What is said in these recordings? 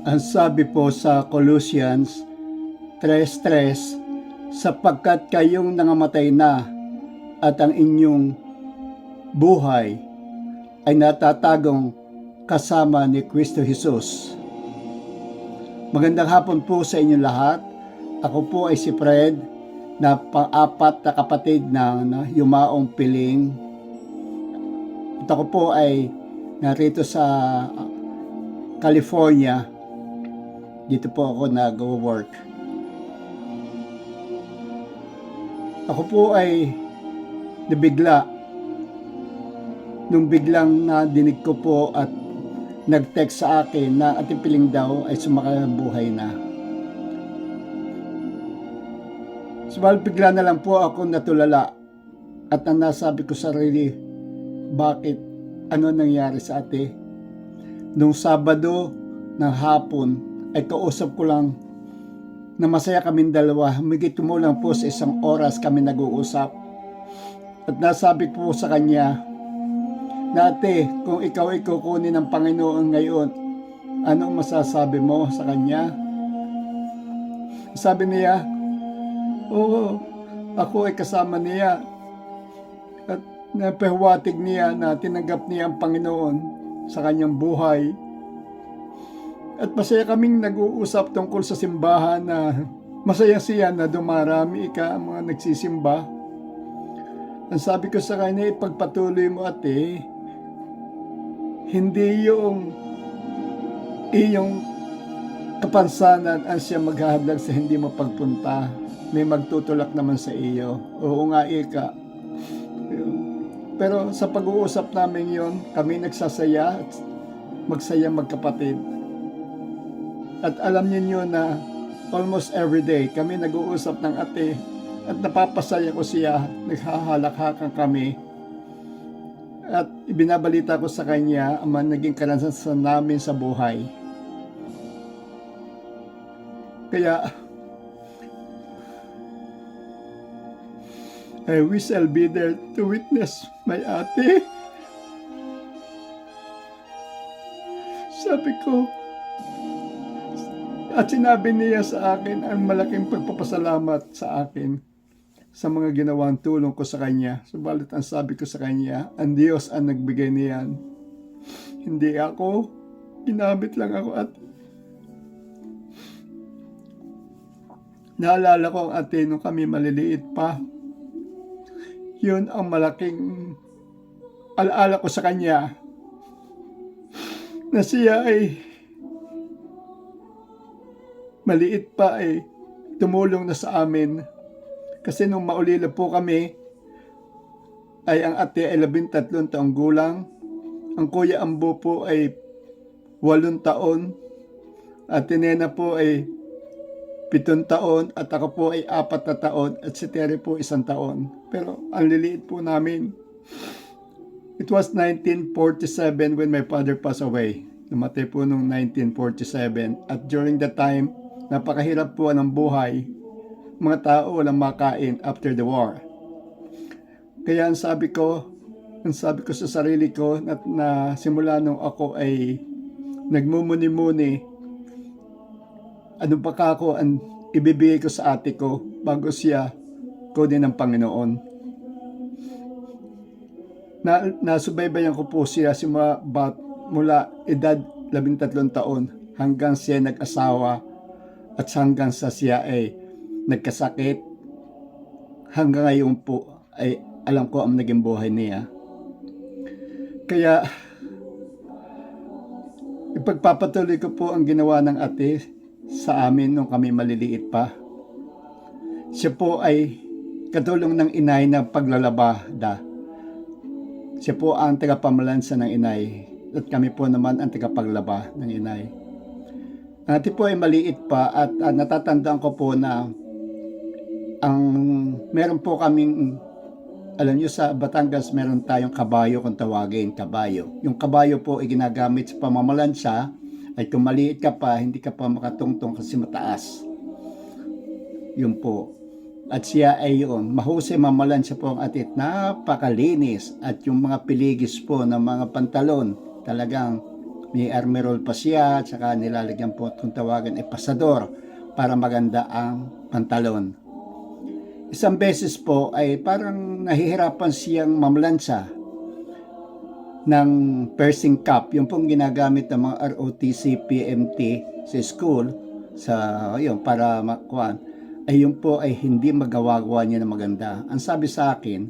Ang sabi po sa Colossians 3:3, sapagkat kayong nangamatay na at ang inyong buhay ay natatagong kasama ni Kristo Jesus. Magandang hapon po sa inyong lahat. Ako po ay si Fred, na pang-apat na kapatid ng Yumaong Piling. At ako po ay narito sa California. Dito po ako nag-work. Ako po ay nabigla nung biglang nadinig ko po at nag-text sa akin na Ate Piling daw ay sumakabuhay na. Subalit bigla na lang po ako natulala at ang nasabi ko sa sarili, bakit? Ano nangyari sa ate? Nung Sabado ng hapon ay kausap ko lang na masaya kaming dalawa. Humigit kumulang po sa 1 oras kami nag-uusap. At nasabi ko po sa kanya na ate, kung ikaw ay kukunin ng Panginoon ngayon, anong masasabi mo sa kanya? Sabi niya, oo, ako ay kasama niya. At napahiwatig niya na tinanggap niya ang Panginoon sa kanyang buhay. At masaya kaming nag-uusap tungkol sa simbahan na masaya siya na dumarami ang mga nagsisimba. Ang sabi ko sa kanya, ipagpatuloy mo ate, hindi yung iyong kapansanan ang siya maghahadlag sa hindi mo pagpunta. May magtutulak naman sa iyo. Oo nga, ika. Pero sa pag-uusap namin yon, kami nagsasaya at magsaya magkapatid. At alam niyo na almost every day kami nag-uusap ng ate at napapasaya ko siya, naghahalakhakan kami. At ibinabalita ko sa kanya ang naging karanasan namin sa buhay. Kaya I wish I'll be there to witness my ate. Sabi ko, at sinabi niya sa akin ang malaking pagpapasalamat sa akin sa mga ginawang tulong ko sa kanya. Subalit ang sabi ko sa kanya, ang Diyos ang nagbigay niyan. Hindi ako, ginamit lang ako at naalala ko ang ate nung kami maliliit pa. Yun ang malaking alaala ko sa kanya na siya ay maliit pa ay tumulong na sa amin. Kasi nung maulila po kami ay ang ate ay 13 taong gulang, ang kuya Ambo po ay 8 taon, at Nena po ay 7 taon, at ako po ay 4 na taon, at si Terry po 1 taon. Pero ang liliit po namin. It was 1947 when my father passed away. Namatay po noong 1947. At during that time, napakahirap po ng buhay. Mga tao walang makain after the war. Kaya ang sabi ko sa sarili ko na simula nung ako ay nagmumuni-muni, ano ba ako ang ibibigay ko sa ate ko bago siya kunin ng Panginoon. Nasubaybayan ko po siya mula edad 13 taon hanggang siya nag-asawa at hanggang sa siya ay nagkasakit. Hanggang ngayon po ay alam ko ang naging buhay niya. Kaya ipagpapatuloy ko po ang ginawa ng ate sa amin nung kami maliliit pa. Siya po ay katulong ng inay na paglalabada. Siya po ang tagapamalansa ng inay at kami po naman ang tagapaglaba ng inay. Ang ate po ay maliit pa at natatandaan ko po na meron po kaming, alam nyo sa Batangas meron tayong kabayo kung tawagin, kabayo. Yung kabayo po ay ginagamit sa pamamalansa ay kung maliit ka pa, hindi ka pa makatungtong kasi mataas. Yun po. At siya ay yun, mahusay mamalansya po ang atit, napakalinis. At yung mga piligis po ng mga pantalon, talagang May army roll pa siya, at saka nilalagyan po kung tawagan ay pasador para maganda ang pantalon. Isang beses po ay parang nahihirapan siyang mamlansa ng pursing cup, yung pong ginagamit ng mga ROTC, PMT sa school, para makuha, ay yung po ay hindi magawa-gawa niya na maganda. Ang sabi sa akin,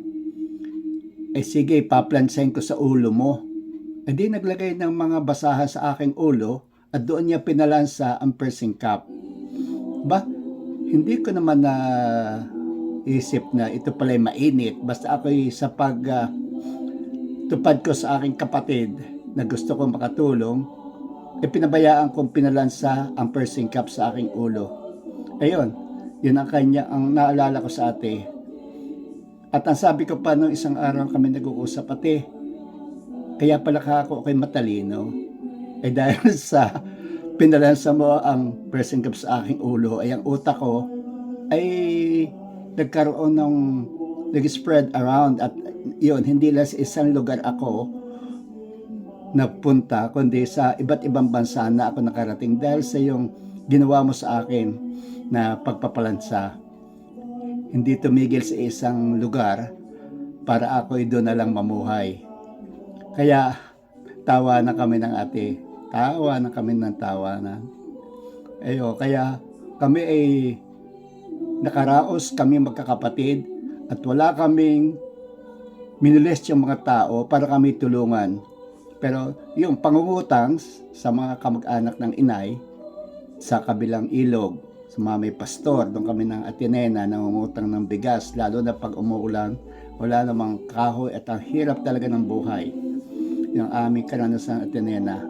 ay sige, paplansahin ko sa ulo mo. E di naglagay ng mga basahan sa aking ulo at doon niya pinalansa ang pursing cup. Ba, hindi ko naman na isip na ito pala'y mainit. Basta ako'y sa tupad ko sa aking kapatid na gusto kong makatulong, pinabayaan kong pinalansa ang pursing cup sa aking ulo. Ayun, yun ang naalala ko sa ate. At ang sabi ko pa nung isang araw kami nag-uusap, ate, kaya pala ako'y matalino. Dahil sa pinalansa mo ang pursing cup sa aking ulo, ay ang utak ko ay nagkaroon ng nag-spread around, at yun, hindi lang sa isang lugar ako napunta, kundi sa iba't ibang bansa na ako nakarating dahil sa yung ginawa mo sa akin na pagpapalansa. Hindi tumigil sa isang lugar para ako'y doon na lang mamuhay. Kaya tawa na kami ng ate, tawa na kami ng tawanan. Kaya kami ay nakaraos, kami magkakapatid, at wala kaming minulest yung mga tao para kami tulungan. Pero yung pangungutang sa mga kamag-anak ng inay sa kabilang ilog, sa mga may pastor, doon kami ng Atenena nangungutang ng bigas, lalo na pag umuulan, wala namang kahoy at ang hirap talaga ng buhay. Yung aming karanasan Atenena.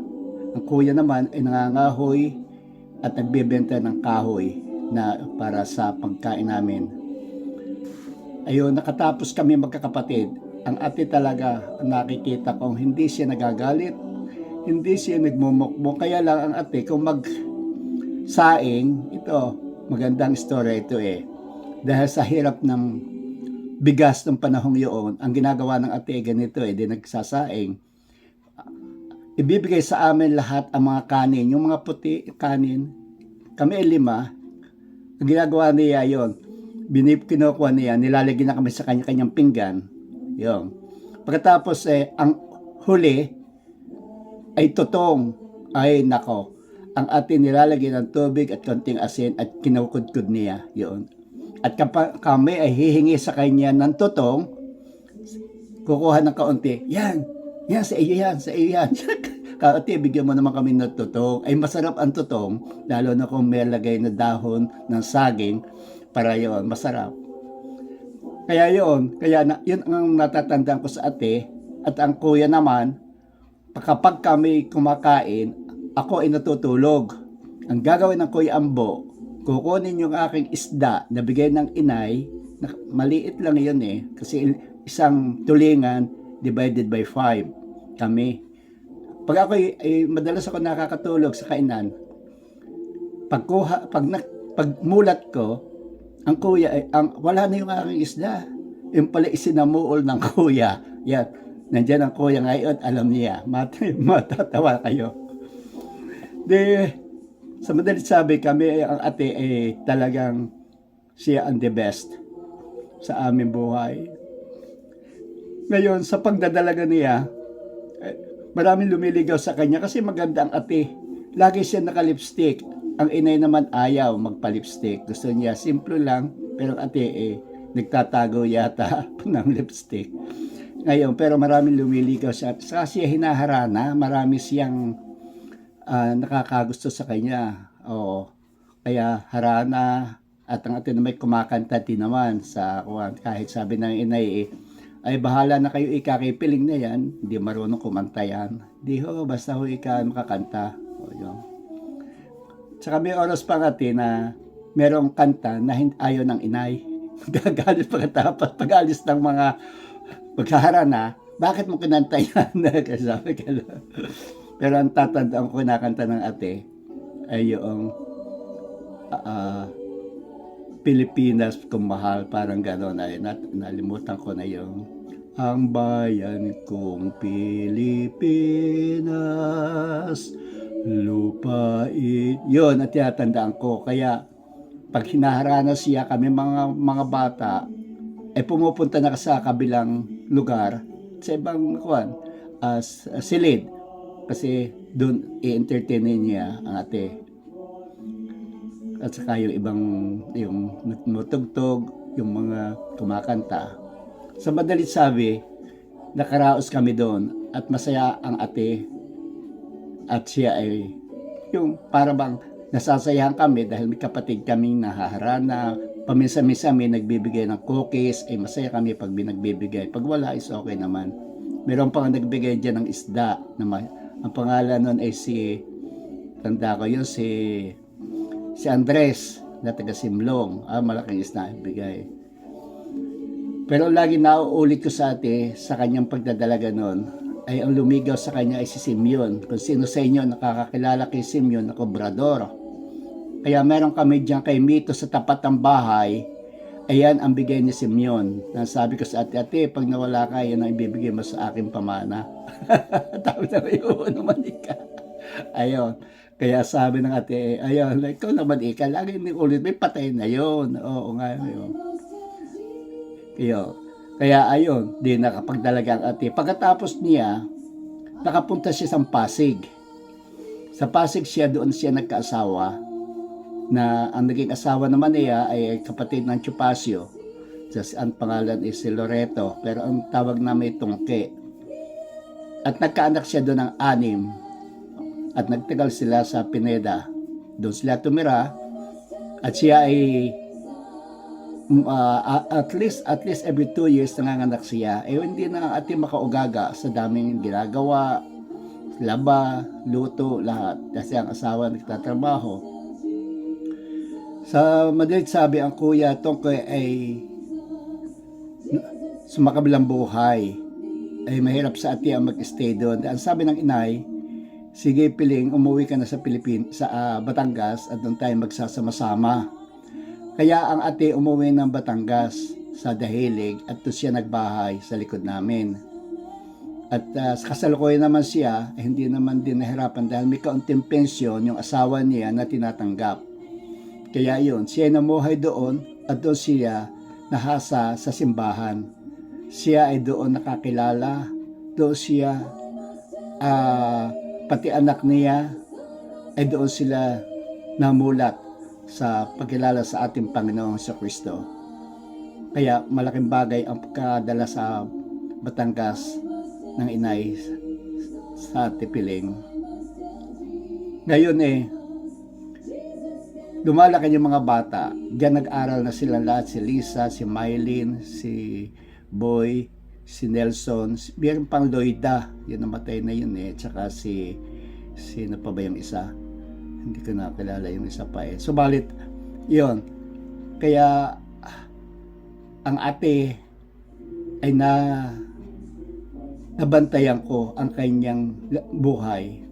Ang kuya naman ay nangangahoy at nagbebenta ng kahoy na para sa pagkain namin. Ayun, nakatapos kami magkakapatid. Ang ate talaga, nakikita kong hindi siya nagagalit, hindi siya nagmumukmuk. Kaya lang ang ate, kung magsaing, ito, magandang story ito Dahil sa hirap ng bigas ng panahong yun, ang ginagawa ng ate ganito di nagsasaing. Ibibigay sa amin lahat ang mga kanin, yung mga puti kanin. Kami ay 5. Ang ginagawa niya yon, kinukuha niya, nilalagyan na kami sa kanya-kanyang pinggan. Yung. Pagkatapos ang huli ay tutong. Ay nako, ang atin nilalagyan ng tubig at konting asin at kinukudkud niya. Yun. At kami ay hihingi sa kanya ng tutong, kukuha ng kaunti. Yan, sa iyo yan, sa iyo yan. Ate, bigyan mo naman kami ng tutong. Ay masarap ang tutong, lalo na kung may lagay na dahon ng saging, para yon masarap. Kaya yun ang natatandaan ko sa ate. At ang kuya naman, kapag kami kumakain, ako ay natutulog. Ang gagawin ng Kuya Ambo, kukunin yung aking isda na bigay ng inay, na maliit lang yun kasi isang tulingan divided by 5 kami. Pag ako madalas ako nakakatulog sa kainan, pag mulat ko, ang kuya wala na yung aking isda. Yung pala isinamuol ng kuya. Yan, nandiyan ang kuya ngayon, alam niya. Matatawa kayo. Sa madalit sabi, kami ang ate talagang siya ang the best sa aming buhay. Ngayon, sa pagdadalaga niya, maraming lumiligaw sa kanya kasi maganda ang ate. Lagi siya naka-lipstick. Ang inay naman ayaw magpa-lipstick. Gusto niya simple lang, pero ang ate nagtatago yata ng lipstick. Ngayon, pero maraming lumiligaw siya. Saka siya hinaharana, marami siyang nakakagusto sa kanya. Oo. Kaya harana, at ang ate na may kumakanta din naman sa kahit sabi ng inay ay bahala na kayo, ikakipiling na yan, hindi marunong kumanta yan. Di basta makakanta. O yun. Tsaka may oras pa ate na merong kanta na ayaw ng inay. Gagalit pagkatapos pag-alis ng mga maghaharana, bakit mo kinanta yan? Sabi ka lang. Pero ang tatandaan ko kinakanta ng ate ay yung Pilipinas kung mahal, parang gano'n. Nalimutan ko na yung ang bayan kong Pilipinas, taas lupait. Yun at tinatandaan ko. Kaya pag hinaharana siya, kami mga bata, ay pumupunta na sa kabilang lugar, sa ibang silid. Kasi doon i-entertainin niya ang ate. At saka yung ibang, yung nagmutugtog, yung mga kumakanta. Sa madalit sabi, nakaraos kami doon at masaya ang ate. At siya ay yung para bang nasasayahan kami dahil may kapatid kaming nahaharana. Paminsan-minsan may nagbibigay ng cookies, ay masaya kami pag binagbibigay. Pag wala is okay naman. Meron pang nagbigay dyan ng isda. Ang pangalan nun ay tanda ko yun, si Andres na taga Simlong. Malaking isda ibigay. Pero lagi nauulit ko sa ate sa kanyang pagdadalaga nun ay ang lumigaw sa kanya ay si Simeon. Kung sino sa inyo nakakakilala kay Simeon na kobrador. Kaya meron kami diyan kay Mito sa tapat ng bahay. Ayan ang bigay ni Simeon. Sabi ko sa ate, pag nawala ka, yan ang ibibigay mo sa aking pamana. Tapos na yun naman ika. Ayun. Kaya sabi ng ate, ayun, ikaw naman ika, lagi ulit, may patay na yun. Oo nga yun. Kaya ayun, di nakapagdalaga ang ate. Pagkatapos niya, nakapunta siya sa Pasig. Sa Pasig doon siya nagkaasawa. Na ang naging asawa naman niya ay kapatid ng Chupacio. Ang pangalan is si Loreto, pero ang tawag namin Tungke. At nagkaanak siya doon ng 6. At nagtagal sila sa Pineda. Doon sila tumira. At siya ay at least every 2 years nanganganak siya. Hindi na ating makaugaga sa daming ginagawa, laba, luto, lahat. Kasi ang asawa nagtatrabaho. Sa madalit sabi, ang kuya Tongkoy ay sumakabilang buhay. Ay mahirap sa ati ang mag-stay doon. Ang sabi ng inay, sige Piling, umuwi ka na sa Batangas at doon tayo magsasama-sama. Kaya ang ate umuwi ng Batangas sa Dahilig at doon siya nagbahay sa likod namin. At sa kasalukuyan naman siya, hindi naman din nahirapan dahil may kaunting pensyon yung asawa niya na tinatanggap. Kaya yun, siya namuhay doon at doon siya nahasa sa simbahan. Siya ay doon nakakilala, doon siya, pati anak niya, ay doon sila namulat sa pagkilala sa ating Panginoong Kristo. Kaya malaking bagay ang pagkadala sa Batangas ng inay sa Piling. Ngayon lumalaki yung mga bata. Diyan nag-aral na sila lahat. Si Lisa, si Mylene, si Boy, si Nelson, meron pang Loida. Yun namatay na yun Tsaka sino pa ba yung isa? Hindi ko nakilala yung isa pa Subalit, yun. Kaya, ang ate ay nabantayan ko ang kanyang buhay.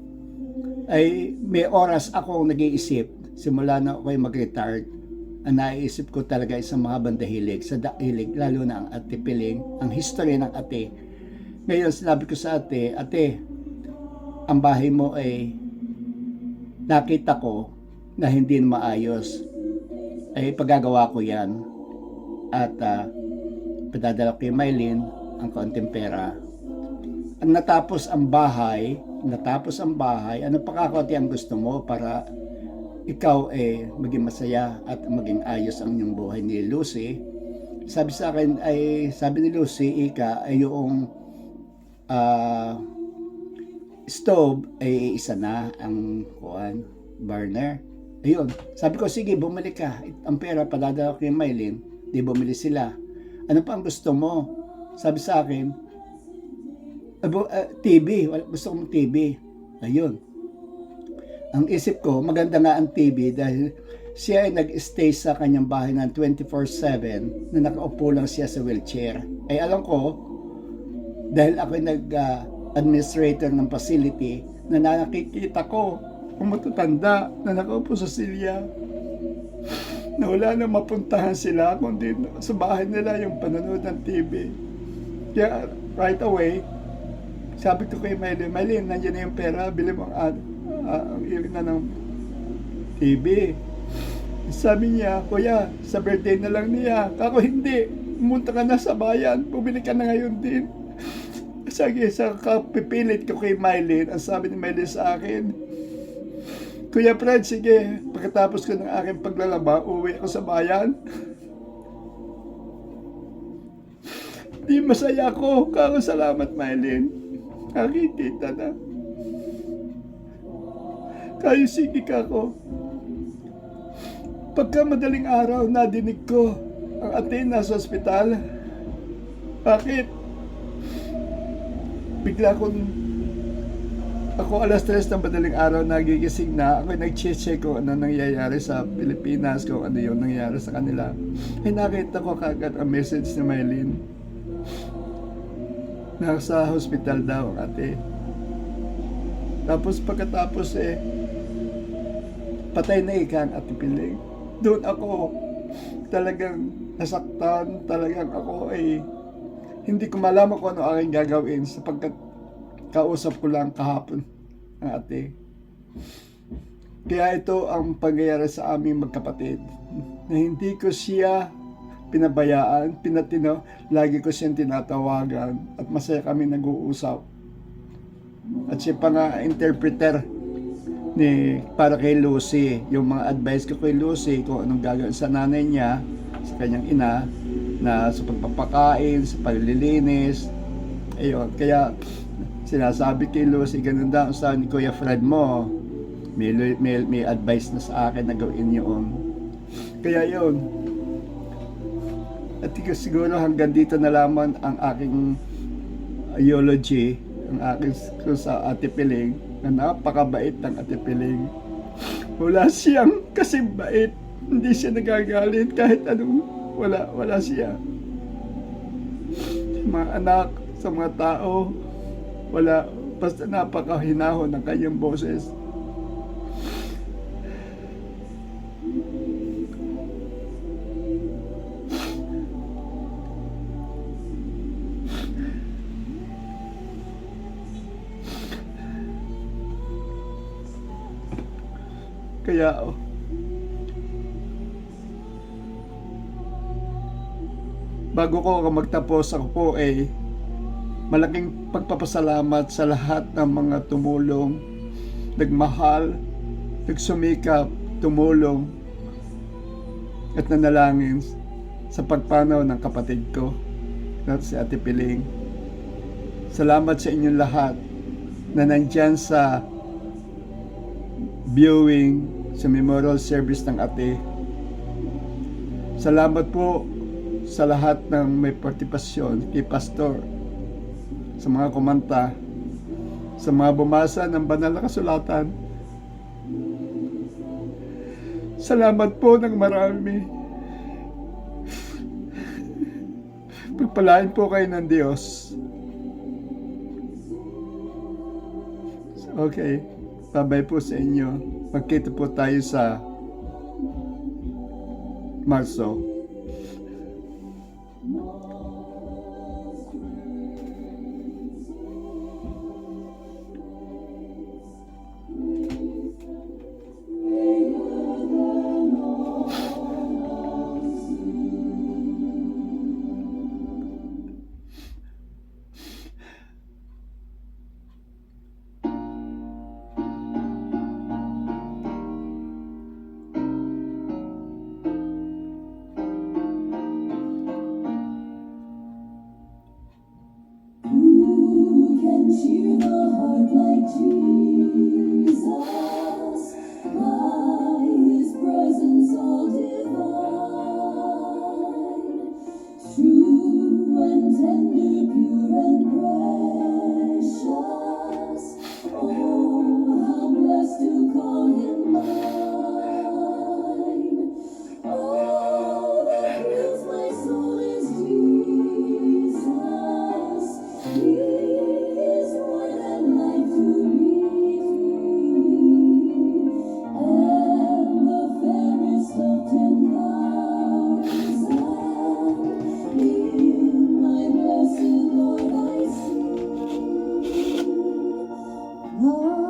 Ay may oras akong nag-iisip simula na ako'y mag-retire. Ang naiisip ko talaga isang mga bandahilig sa Dahilig, lalo na ang ate Piling, ang history ng ate. Ngayon sinabi ko sa ate, ang bahay mo ay nakita ko na hindi maayos. Ay pagagawa ko yan. At padadala ko kay Mylene ang kaunting pera. Ang natapos ang bahay, ano pa kakauti ang gusto mo para ikaw maging masaya at maging ayos ang iyong buhay ni Lucy? Sabi sa akin sabi ni Lucy, ay yung stove ay isa na ang burner. Ayun, sabi ko sige bumili ka, ang pera padadala ko kay Mylene. Di bumili sila. Ano pa ang gusto mo? Sabi sa akin, TV, gusto kong TV. Ayun. Ang isip ko, maganda nga ang TV dahil siya ay nag-stay sa kanyang bahay ng 24/7 na nakaupo lang siya sa wheelchair. Ay alam ko, dahil ako ay nag-administrator ng facility, na nakikita ko ang matatanda na nakaupo sa silya, na wala na mapuntahan sila kundi sa bahay nila yung panonood ng TV. Kaya right away, Sabi ko kay Mylene, Mylene, nandiyan na yung pera, bili mo ang iring na ng TV. Sabi niya, kuya, sa birthday na lang niya. Kako hindi, pumunta ka na sa bayan, bumili ka na ngayon din. Sige, sa kapipilit ko kay Mylene, ang sabi ni Mylene sa akin, Kuya Fred, sige, pagkatapos ko ng aking paglalaba, uwi ako sa bayan. Di masaya ako, kako salamat Mylene. Aking tita na. Kayo sige kako. Pagka madaling araw, nadinig ko ang ate nasa ospital. Bakit? Bigla ako alas 3 ng madaling araw nagigising na. Ako nag-check kung ano nangyayari sa Pilipinas, kung ano yung nangyayari sa kanila. Ay nakita ko kagad ang message ni Mylene. Nasa hospital daw ang ate. Tapos pagkatapos patay na ang ate Piling. Doon ako talagang nasaktan, talagang ako hindi ko malaman kung ano aking gagawin sapagkat kausap ko lang kahapon ang ate. Kaya ito ang pangyayari sa aming magkapatid, na hindi ko siya pinabayaan, pinatino, lagi ko siyang tinatawagan at masaya kami nag-uusap. At siya pa nga interpreter para kay Lucy, yung mga advice ko kay Lucy kung anong gagawin sa nanay niya, sa kanyang ina, na sa pagpapakain, sa paglilinis. Ayun, kaya sinasabi kay Lucy, ganun daw sa ni Kuya Fred mo, may advice na sa akin na gawin yun. Kaya yun, at siguro hanggang dito na lamang ang aking eulogy, ang aking sa Ate Piling, na napakabait ng Ate Piling. Wala siyang kasing bait, hindi siya nagagalit kahit anong wala siya. Sa mga anak, sa mga tao, wala, basta napakahinahon ng kanyang boses. Kaya bago ko magtapos, ako po malaking pagpapasalamat sa lahat ng mga tumulong, nagmahal, nagsumikap, tumulong at nanalangin sa pagpanaw ng kapatid ko na si Ate Piling. Salamat sa inyong lahat na nandyan sa viewing sa memorial service ng ate. Salamat po sa lahat ng may partisipasyon, kay Pastor, sa mga kumanta, sa mga bumasa ng banal na kasulatan. Salamat po ng marami. Pagpalain po kayo ng Diyos. Okay, bye-bye po sa inyo. Magkita po tayo sa Marso. Lord,